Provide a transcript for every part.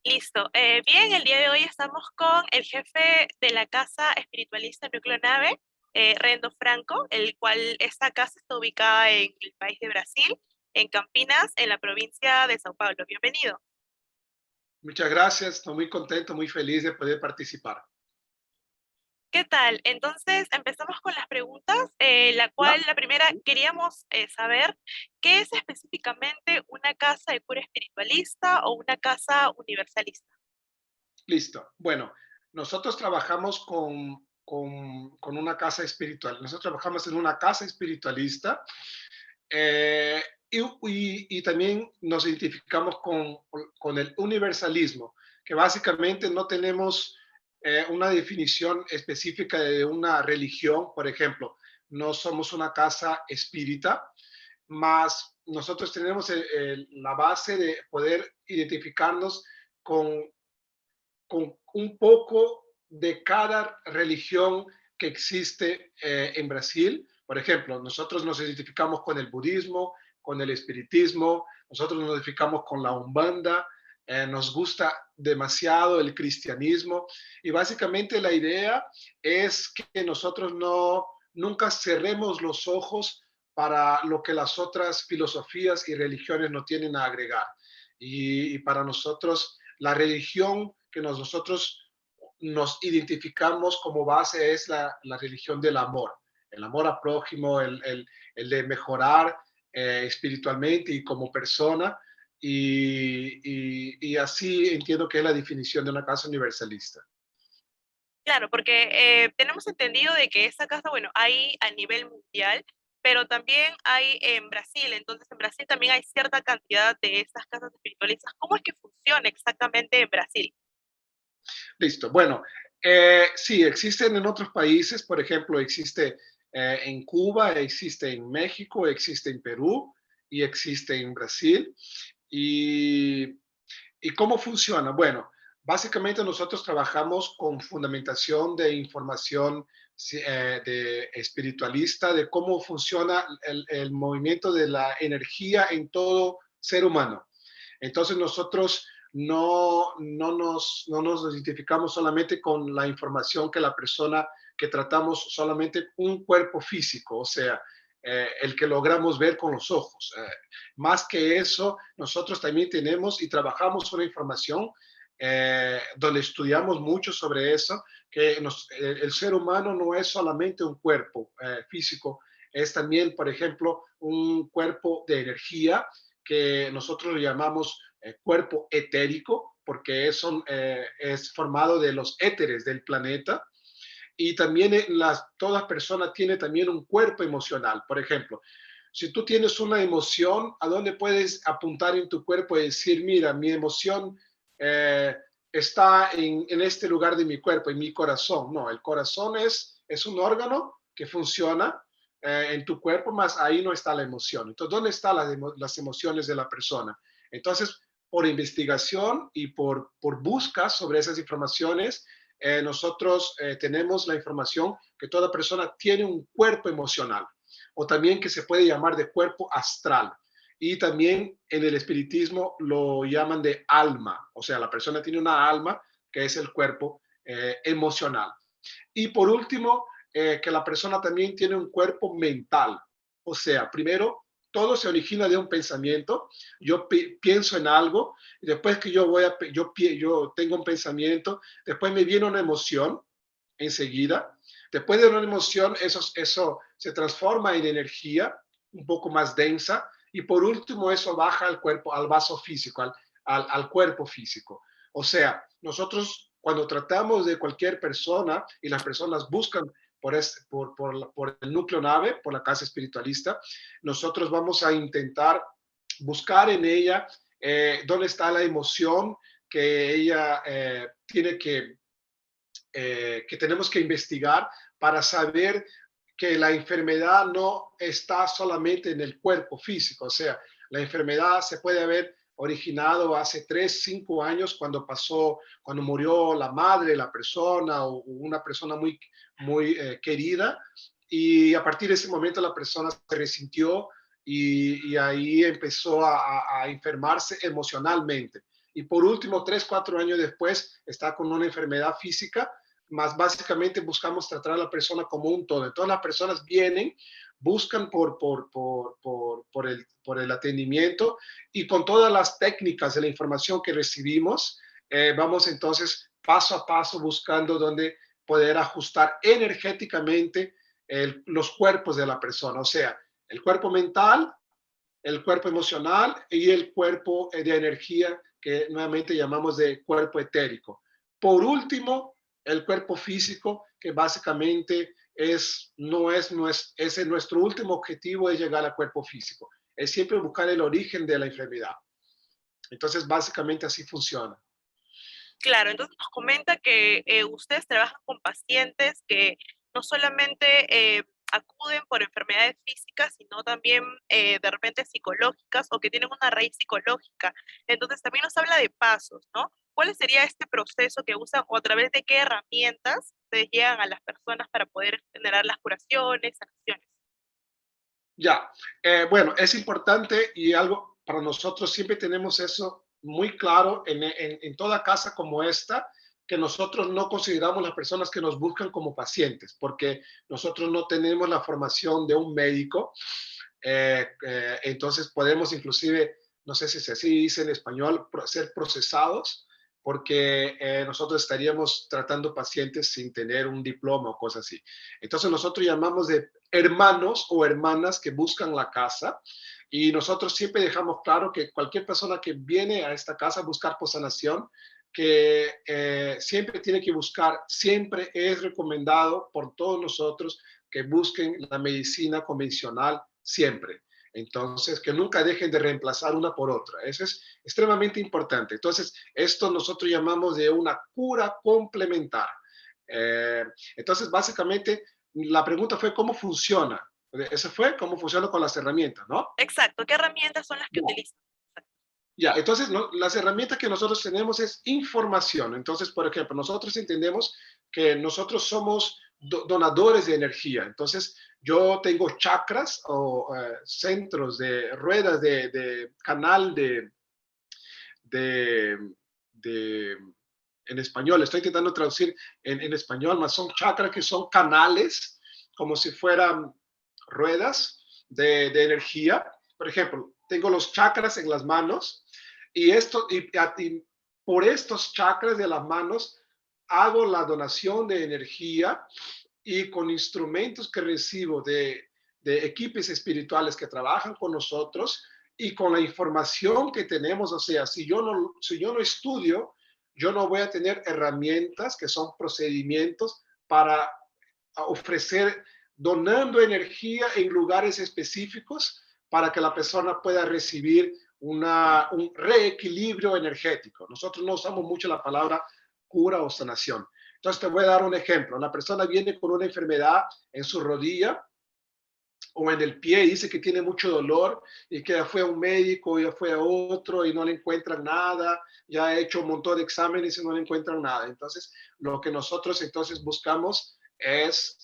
Listo. Bien, el día de hoy estamos con el jefe de la Casa Espiritualista Núcleo Nave, Rendo Franco, el cual esta casa está ubicada en el país de Brasil, en Campinas, en la provincia de Sao Paulo. Bienvenido. Muchas gracias, estoy muy contento, muy feliz de poder participar. ¿Qué tal? Entonces, empezamos con las preguntas, ¿Ya? la primera, queríamos saber qué es específicamente una casa de cura espiritualista o una casa universalista. Listo. Bueno, nosotros trabajamos con una casa espiritual. Nosotros trabajamos en una casa espiritualista eh, y también nos identificamos con el universalismo, que básicamente no tenemos una definición específica de una religión, por ejemplo. No somos una casa espírita, más nosotros tenemos la base de poder identificarnos con, con un poco de cada religión que existe en Brasil. Por ejemplo, nosotros nos identificamos con el budismo, con el espiritismo, nosotros nos identificamos con la umbanda, nos gusta demasiado el cristianismo y básicamente la idea es que nosotros nunca cerremos los ojos para lo que las otras filosofías y religiones no tienen a agregar. Y para nosotros la religión que nosotros nos identificamos como base es la religión del amor, el amor a prójimo, el de mejorar espiritualmente y como persona. Y así entiendo que es la definición de una casa universalista. Claro, porque tenemos entendido de que esta casa, bueno, hay a nivel mundial, pero también hay en Brasil. Entonces, en Brasil también hay cierta cantidad de estas casas espiritualistas. ¿Cómo es que funciona exactamente en Brasil? Listo. Bueno, sí, existen en otros países, por ejemplo, existe en Cuba, existe en México, existe en Perú y existe en Brasil. ¿Y, y cómo funciona? Bueno, básicamente nosotros trabajamos con fundamentación de información de espiritualista, de cómo funciona el movimiento de la energía en todo ser humano. Entonces nosotros no nos identificamos solamente con la información que la persona que tratamos solamente un cuerpo físico, o sea, el que logramos ver con los ojos. Más que eso, nosotros también tenemos y trabajamos una información donde estudiamos mucho sobre eso, que el ser humano no es solamente un cuerpo físico, es también, por ejemplo, un cuerpo de energía que nosotros lo llamamos cuerpo etérico, porque es formado de los éteres del planeta. Y también toda persona tiene también un cuerpo emocional. Por ejemplo, si tú tienes una emoción, ¿a dónde puedes apuntar en tu cuerpo y decir, mira, mi emoción eh, está en este lugar de mi cuerpo, en mi corazón? No, el corazón es un órgano que funciona en tu cuerpo, más ahí no está la emoción. Entonces, ¿dónde están las emociones de la persona? Entonces, por investigación y por busca sobre esas informaciones, nosotros tenemos la información que toda persona tiene un cuerpo emocional o también que se puede llamar de cuerpo astral. Y también en el espiritismo lo llaman de alma, o sea, la persona tiene una alma que es el cuerpo emocional. Y por último, que la persona también tiene un cuerpo mental, o sea, primero todo se origina de un pensamiento. Yo pienso en algo y después que yo tengo un pensamiento, después me viene una emoción enseguida. Después de una emoción, eso se transforma en energía un poco más densa y por último eso baja al cuerpo, al vaso físico, al cuerpo físico. O sea, nosotros cuando tratamos de cualquier persona y las personas buscan por el núcleo nave, por la casa espiritualista, nosotros vamos a intentar buscar en ella dónde está la emoción que ella tiene que tenemos que investigar para saber que la enfermedad no está solamente en el cuerpo físico, o sea, la enfermedad se puede haber originado hace 3, 5 años cuando murió la madre de la persona o una persona muy querida y a partir de ese momento la persona se resintió y ahí empezó a enfermarse emocionalmente. y por último, 3, 4 años después, está con una enfermedad física, más básicamente buscamos tratar a la persona como un todo. Entonces las personas vienen, buscan por el atendimiento y con todas las técnicas de la información que recibimos, vamos entonces paso a paso buscando dónde poder ajustar energéticamente los cuerpos de la persona, o sea, el cuerpo mental, el cuerpo emocional y el cuerpo de energía que nuevamente llamamos de cuerpo etérico. Por último, el cuerpo físico, que básicamente ese nuestro último objetivo es llegar al cuerpo físico. Es siempre buscar el origen de la enfermedad. Entonces, básicamente así funciona. Claro, entonces nos comenta que ustedes trabajan con pacientes que no solamente acuden por enfermedades físicas, sino también de repente psicológicas o que tienen una raíz psicológica. Entonces también nos habla de pasos, ¿no? ¿Cuál sería este proceso que usan o a través de qué herramientas ustedes llegan a las personas para poder generar las curaciones, acciones? Ya, bueno, es importante y algo para nosotros siempre tenemos eso muy claro en toda casa como esta, que nosotros no consideramos las personas que nos buscan como pacientes, porque nosotros no tenemos la formación de un médico, entonces podemos inclusive, no sé si se así dice en español, ser procesados, porque nosotros estaríamos tratando pacientes sin tener un diploma o cosas así. Entonces nosotros llamamos de hermanos o hermanas que buscan la casa y nosotros siempre dejamos claro que cualquier persona que viene a esta casa a buscar por sanación, que siempre tiene que buscar, siempre es recomendado por todos nosotros que busquen la medicina convencional siempre. Entonces, que nunca dejen de reemplazar una por otra. Eso es extremadamente importante. Entonces, esto nosotros llamamos de una cura complementaria. Eh, entonces, básicamente, la pregunta fue cómo funciona. Eso fue cómo funciona con las herramientas, ¿no? Exacto, ¿qué herramientas son las que Ya, utilizan? ya. Entonces ¿no? Las herramientas que nosotros tenemos es información. Entonces, por ejemplo, nosotros entendemos que nosotros somos donadores de energía. Entonces, yo tengo chakras o centros de ruedas de canal de, de, en español, estoy intentando traducir en español, más son chakras que son canales, como si fueran ruedas de energía. Por ejemplo, tengo los chakras en las manos y por estos chakras de las manos hago la donación de energía y con instrumentos que recibo de equipos espirituales que trabajan con nosotros y con la información que tenemos, o sea, si yo no estudio, yo no voy a tener herramientas que son procedimientos para ofrecer, donando energía en lugares específicos para que la persona pueda recibir un reequilibrio energético. Nosotros no usamos mucho la palabra cura o sanación. Entonces te voy a dar un ejemplo. La persona viene con una enfermedad en su rodilla o en el pie y dice que tiene mucho dolor y que ya fue a un médico, ya fue a otro y no le encuentran nada, ya ha hecho un montón de exámenes y no le encuentran nada. Entonces, lo que nosotros entonces buscamos es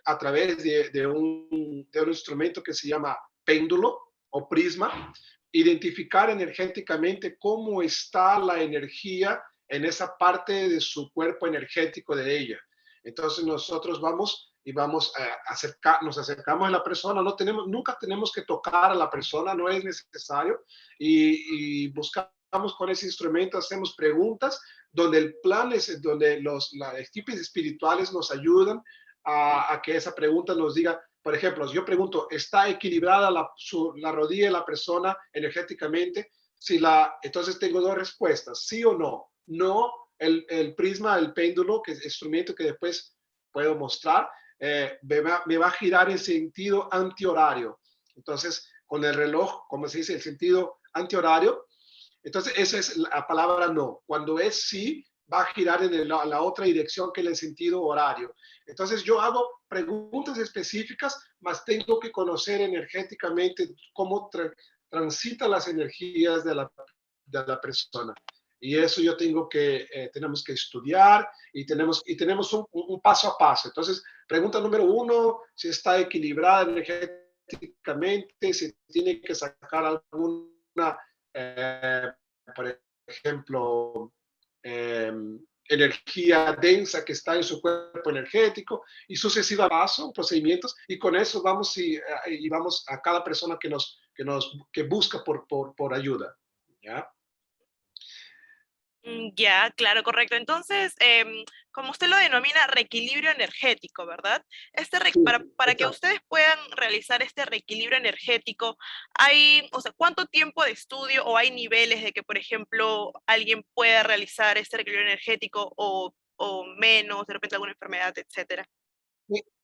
a través de un instrumento que se llama péndulo o prisma, identificar energéticamente cómo está la energía en esa parte de su cuerpo energético de ella. Entonces nosotros vamos y vamos a acercar, nos acercamos a la persona, nunca tenemos que tocar a la persona, no es necesario, y buscamos con ese instrumento, hacemos preguntas, donde el plan es, donde los equipos espirituales nos ayudan a que esa pregunta nos diga, por ejemplo, yo pregunto, ¿está equilibrada la rodilla de la persona energéticamente? Entonces tengo dos respuestas, sí o no. No, el prisma, el péndulo, que es el instrumento que después puedo mostrar, me va a girar en sentido antihorario. Entonces, con el reloj, como se dice, el sentido antihorario. Entonces, esa es la palabra no. Cuando es sí, va a girar en la otra dirección que en el sentido horario. Entonces, yo hago preguntas específicas, más tengo que conocer energéticamente cómo transita las energías de la persona. Y eso yo tenemos que estudiar y tenemos un paso a paso. Entonces, pregunta número uno, si está equilibrada energéticamente, si tiene que sacar alguna, eh, por ejemplo, eh, energía densa que está en su cuerpo energético y sucesiva paso, procedimientos, y con eso vamos y vamos a cada persona que busca por ayuda. ¿Ya? Ya, claro, correcto. Entonces, como usted lo denomina, reequilibrio energético, ¿verdad? Sí, Para que exacto. ustedes puedan realizar este reequilibrio energético, o sea, ¿cuánto tiempo de estudio o hay niveles de que, por ejemplo, alguien pueda realizar este reequilibrio energético o menos, de repente alguna enfermedad, etcétera?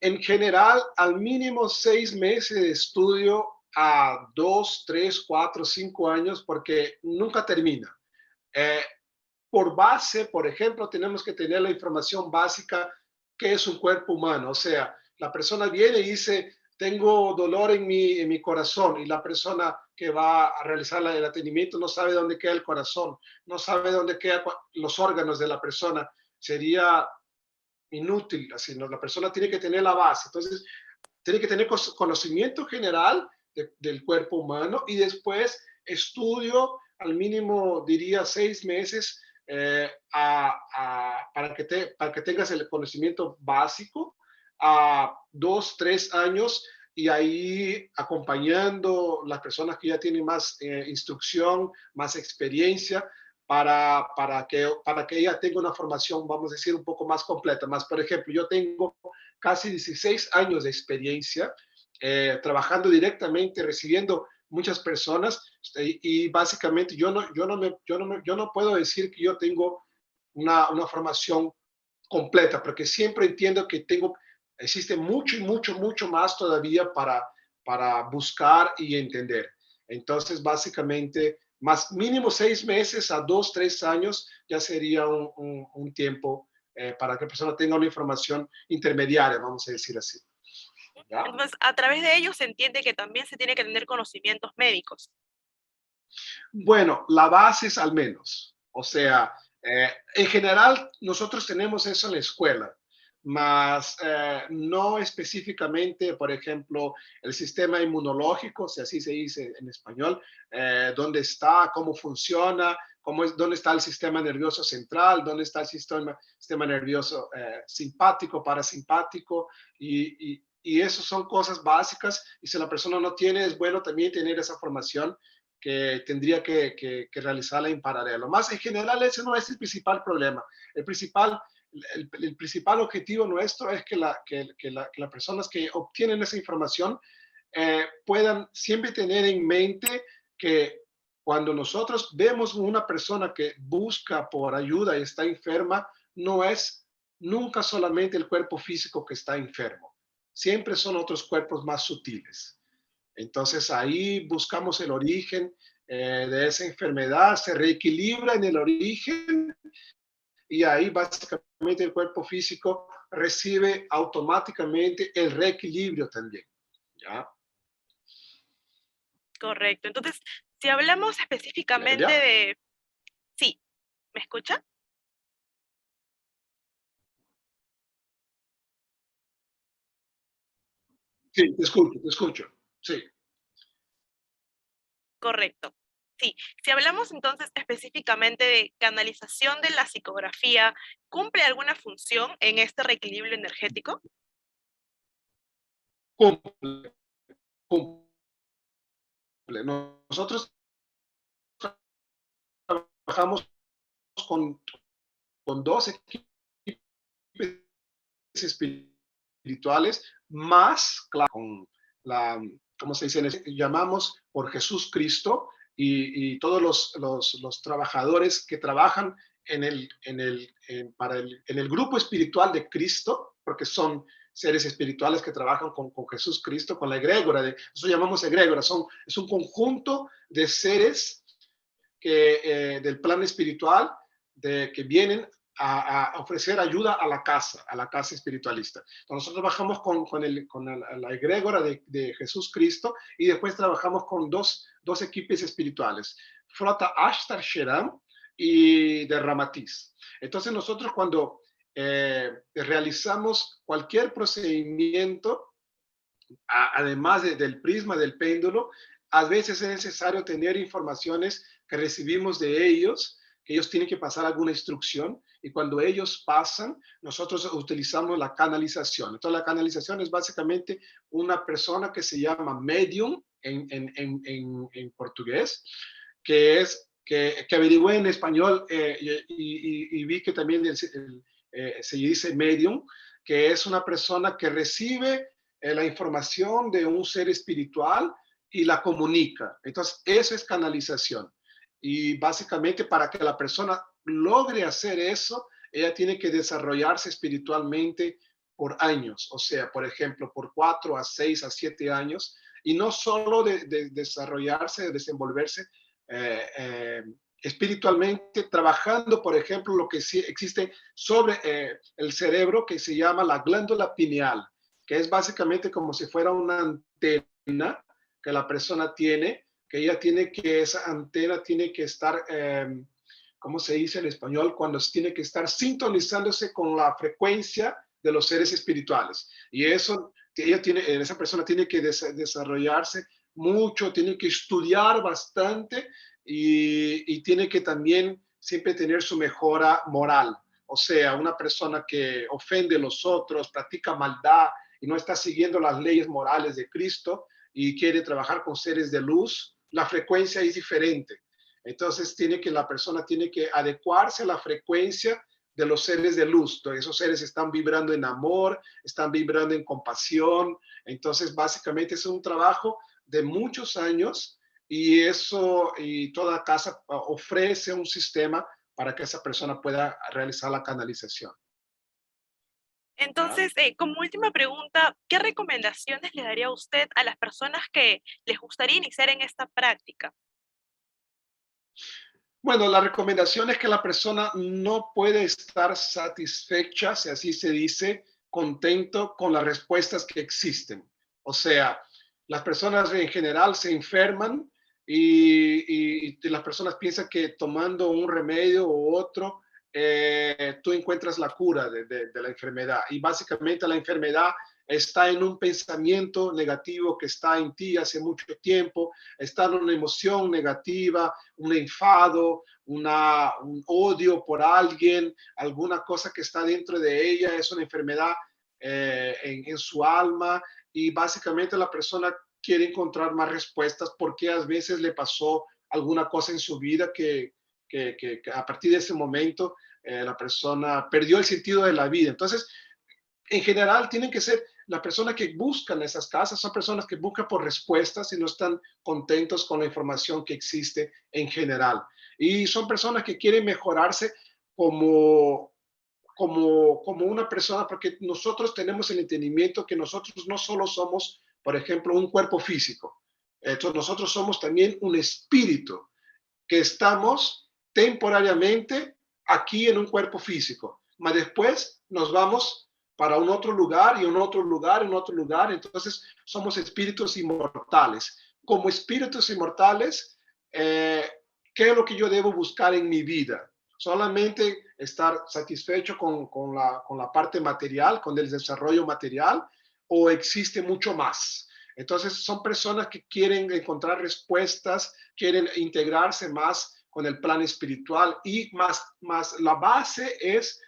En general, al mínimo 6 meses de estudio a 2, 3, 4, 5 años, porque nunca termina. Eh, por base, por ejemplo, tenemos que tener la información básica que es un cuerpo humano. O sea, la persona viene y dice, tengo dolor en mi corazón, y la persona que va a realizar el atendimiento no sabe dónde queda el corazón, no sabe dónde quedan los órganos de la persona. Sería inútil, así, ¿no? La persona tiene que tener la base. Entonces, tiene que tener conocimiento general del cuerpo humano y después estudio, al mínimo diría 6 meses, para que tengas el conocimiento básico, a 2, 3 años, y ahí acompañando las personas que ya tienen más instrucción, más experiencia, para que ella tenga una formación, vamos a decir, un poco más completa. Más, por ejemplo, yo tengo casi 16 años de experiencia trabajando directamente, recibiendo muchas personas, y básicamente yo no puedo decir que yo tengo una formación completa, porque siempre entiendo que existe mucho y mucho, mucho más todavía para buscar y entender. Entonces, básicamente, más mínimo 6 meses a 2, 3 años ya sería un tiempo para que la persona tenga una información intermediaria, vamos a decir así. ¿Ya? Entonces, a través de ello se entiende que también se tiene que tener conocimientos médicos. Bueno, la base es al menos. O sea, en general nosotros tenemos eso en la escuela, mas no específicamente, por ejemplo, el sistema inmunológico, si así se dice en español, dónde está, cómo funciona, dónde está el sistema nervioso central, dónde está el sistema nervioso simpático, parasimpático, y eso son cosas básicas, y si la persona no tiene, es bueno también tener esa formación que tendría que realizarla en paralelo. Más en general, ese no es el principal problema. El principal objetivo nuestro es que las personas que obtienen esa información puedan siempre tener en mente que cuando nosotros vemos una persona que busca por ayuda y está enferma, no es nunca solamente el cuerpo físico que está enfermo. Siempre son otros cuerpos más sutiles. Entonces ahí buscamos el origen de esa enfermedad, se reequilibra en el origen, y ahí básicamente el cuerpo físico recibe automáticamente el reequilibrio también. ¿Ya? Correcto. Entonces, si hablamos específicamente ¿Ya? de... Sí, ¿me escucha? Sí, te escucho, te escucho. Sí. Correcto. Sí, si hablamos entonces específicamente de canalización de la psicografía, ¿cumple alguna función en este reequilibrio energético? Cumple, cumple. Nosotros trabajamos con, con dos equipos espirituales, más claro, con la, ¿cómo se dice? Llamamos por Jesús Cristo, y todos los trabajadores que trabajan en el grupo espiritual de Cristo, porque son seres espirituales que trabajan con Jesús Cristo, con la egregora, eso llamamos egregora, es un conjunto de seres del plan espiritual que vienen a ofrecer ayuda a la casa espiritualista. Entonces, nosotros trabajamos con la egregora de Jesús Cristo, y después trabajamos con dos equipos espirituales, Frota Ashtar Sheram y de Ramatiz. Entonces nosotros cuando realizamos cualquier procedimiento, además del prisma del péndulo, a veces es necesario tener informaciones que recibimos de ellos, que ellos tienen que pasar alguna instrucción y cuando ellos pasan, nosotros utilizamos la canalización. Entonces la canalización es básicamente una persona que se llama medium en portugués, que averigüé en español y vi que también se dice medium, que es una persona que recibe la información de un ser espiritual y la comunica. Entonces, eso es canalización. Y básicamente para que la persona logre hacer eso, ella tiene que desarrollarse espiritualmente por años, o sea, por ejemplo, por 4 a 6 a 7 años, y no solo de desarrollarse, de desenvolverse eh, eh, espiritualmente, trabajando, por ejemplo, lo que sí existe sobre el cerebro que se llama la glándula pineal, que es básicamente como si fuera una antena que la persona tiene, que ella tiene que, esa antena tiene que estar, ¿cómo se dice en español? Cuando tiene que estar sintonizándose con la frecuencia de los seres espirituales. Y eso, esa persona tiene que desarrollarse mucho, tiene que estudiar bastante y tiene que también siempre tener su mejora moral. O sea, una persona que ofende a los otros, practica maldad y no está siguiendo las leyes morales de Cristo y quiere trabajar con seres de luz, la frecuencia es diferente. Entonces la persona tiene que adecuarse a la frecuencia de los seres de luz. Entonces, esos seres están vibrando en amor, están vibrando en compasión. Entonces, básicamente es un trabajo de muchos años y toda casa ofrece un sistema para que esa persona pueda realizar la canalización. Entonces, como última pregunta, ¿qué recomendaciones le daría usted a las personas que les gustaría iniciar en esta práctica? Bueno, la recomendación es que la persona no puede estar satisfecha, si así se dice, contento con las respuestas que existen. O sea, las personas en general se enferman y las personas piensan que tomando un remedio u otro, tú encuentras la cura de la enfermedad. Y básicamente la enfermedad está en un pensamiento negativo que está en ti hace mucho tiempo, está en una emoción negativa, un enfado, un odio por alguien, alguna cosa que está dentro de ella, es una enfermedad en su alma y básicamente la persona quiere encontrar más respuestas porque a veces le pasó alguna cosa en su vida que a partir de ese momento la persona perdió el sentido de la vida. Entonces, en general tienen que ser las personas que buscan esas casas, son personas que buscan por respuestas y no están contentos con la información que existe en general. Y son personas que quieren mejorarse como una persona, porque nosotros tenemos el entendimiento que nosotros no solo somos, por ejemplo, un cuerpo físico, entonces nosotros somos también un espíritu que estamos temporariamente aquí en un cuerpo físico, mas después nos vamos para un otro lugar y un otro lugar, un otro lugar, entonces somos espíritus inmortales. Como espíritus inmortales, eh, ¿qué es lo que yo debo buscar en mi vida? Solamente estar satisfecho con la parte material, con el desarrollo material, o existe mucho más. Entonces son personas que quieren encontrar respuestas, quieren integrarse más con el plan espiritual y más la base es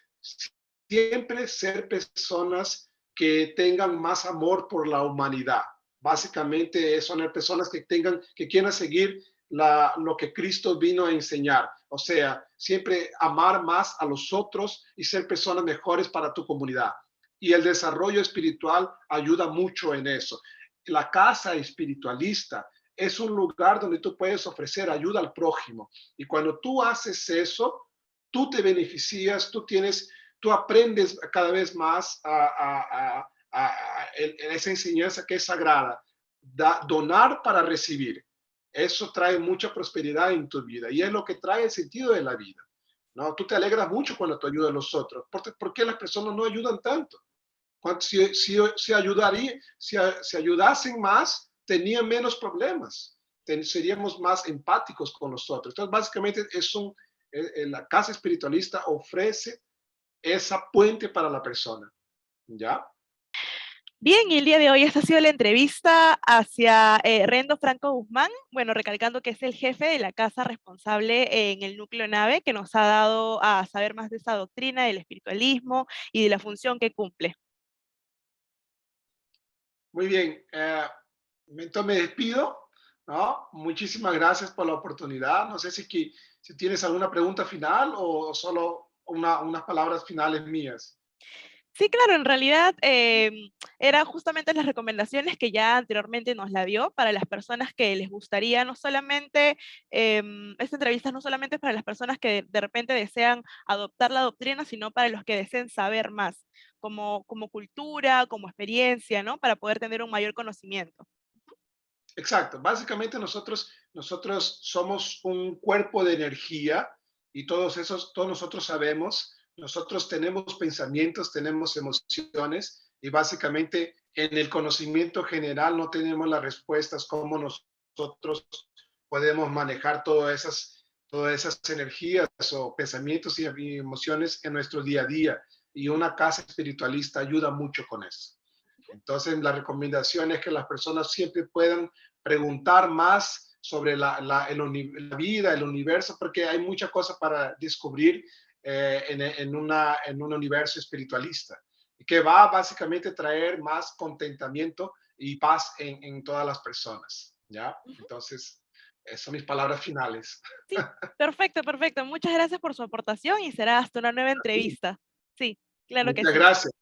siempre ser personas que tengan más amor por la humanidad. Básicamente son personas que quieran seguir lo que Cristo vino a enseñar. O sea, siempre amar más a los otros y ser personas mejores para tu comunidad. Y el desarrollo espiritual ayuda mucho en eso. La casa espiritualista es un lugar donde tú puedes ofrecer ayuda al prójimo. Y cuando tú haces eso, tú te beneficias, tú aprendes cada vez más a esa enseñanza que es sagrada. Donar para recibir. Eso trae mucha prosperidad en tu vida y es lo que trae el sentido de la vida. ¿No? Tú te alegras mucho cuando tú ayudas a los otros. ¿Por qué las personas no ayudan tanto? Si ayudasen más, tenían menos problemas. Seríamos más empáticos con los otros. Entonces, básicamente, la casa espiritualista ofrece esa puente para la persona. ¿Ya? Bien, y el día de hoy esta ha sido la entrevista hacia Rendo Franco Guzmán, bueno, recalcando que es el jefe de la casa responsable en el núcleo NAVE, que nos ha dado a saber más de esa doctrina, del espiritualismo y de la función que cumple. Muy bien, entonces me despido, ¿no? Muchísimas gracias por la oportunidad. No sé si tienes alguna pregunta final o solo unas palabras finales mías. Sí, claro, en realidad eran justamente las recomendaciones que ya anteriormente nos la dio para las personas que les gustaría, no solamente, esta entrevista no solamente es para las personas que de repente desean adoptar la doctrina, sino para los que deseen saber más, como cultura, como experiencia, ¿no? Para poder tener un mayor conocimiento. Exacto. Básicamente nosotros somos un cuerpo de energía y todos nosotros sabemos, nosotros tenemos pensamientos, tenemos emociones y básicamente en el conocimiento general no tenemos las respuestas cómo nosotros podemos manejar todas esas energías o pensamientos y emociones en nuestro día a día. Y una casa espiritualista ayuda mucho con eso. Entonces, la recomendación es que las personas siempre puedan preguntar más sobre la vida, el universo, porque hay muchas cosas para descubrir en un universo espiritualista, y que va básicamente a traer más contentamiento y paz en todas las personas, ¿ya? Ujú. Entonces, esas son mis palabras finales. Sí, perfecto, perfecto. Muchas gracias por su aportación y será hasta una nueva entrevista. Sí, claro que Muchas sí. gracias.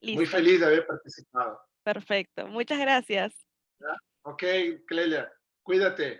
Muy Listo, feliz de haber participado. perfecto. Muchas gracias. ¿Ya? Ok, Clelia, cuídate.